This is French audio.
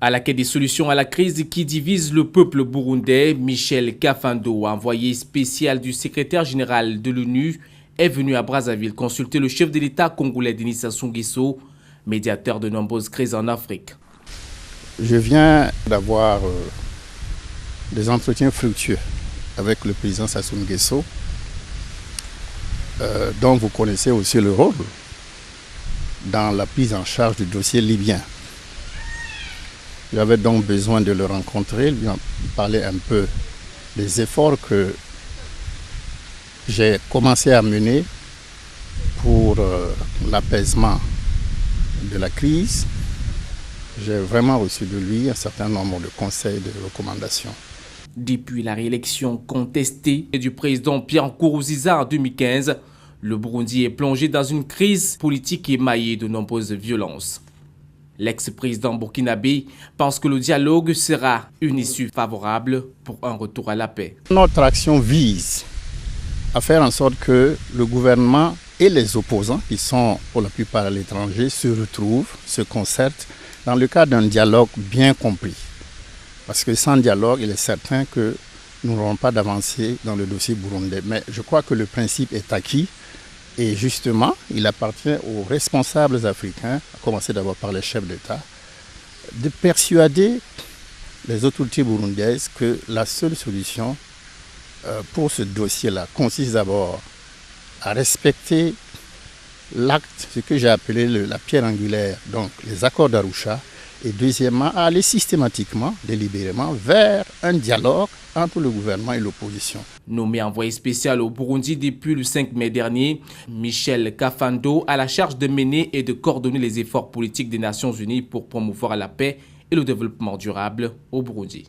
À la quête des solutions à la crise qui divise le peuple burundais, Michel Kafando, envoyé spécial du secrétaire général de l'ONU, est venu à Brazzaville consulter le chef de l'État congolais Denis Sassou Nguesso, médiateur de nombreuses crises en Afrique. Je viens d'avoir des entretiens fructueux avec le président Sassou Nguesso, dont vous connaissez aussi le rôle dans la prise en charge du dossier libyen. J'avais donc besoin de le rencontrer, lui parler un peu des efforts que j'ai commencé à mener pour l'apaisement de la crise. J'ai vraiment reçu de lui un certain nombre de conseils et de recommandations. Depuis la réélection contestée du président Pierre Nkurunziza en 2015, le Burundi est plongé dans une crise politique émaillée de nombreuses violences. L'ex-président burkinabé pense que le dialogue sera une issue favorable pour un retour à la paix. Notre action vise à faire en sorte que le gouvernement et les opposants, qui sont pour la plupart à l'étranger, se retrouvent, se concertent dans le cadre d'un dialogue bien compris. Parce que sans dialogue, il est certain que nous n'aurons pas d'avancée dans le dossier burundais. Mais je crois que le principe est acquis. Et justement, il appartient aux responsables africains, à commencer d'abord par les chefs d'État, de persuader les autorités burundaises que la seule solution pour ce dossier-là consiste d'abord à respecter l'acte, ce que j'ai appelé la pierre angulaire, donc les accords d'Arusha, et deuxièmement, à aller systématiquement, délibérément, vers un dialogue entre le gouvernement et l'opposition. Nommé envoyé spécial au Burundi depuis le 5 mai dernier, Michel Kafando a la charge de mener et de coordonner les efforts politiques des Nations Unies pour promouvoir la paix et le développement durable au Burundi.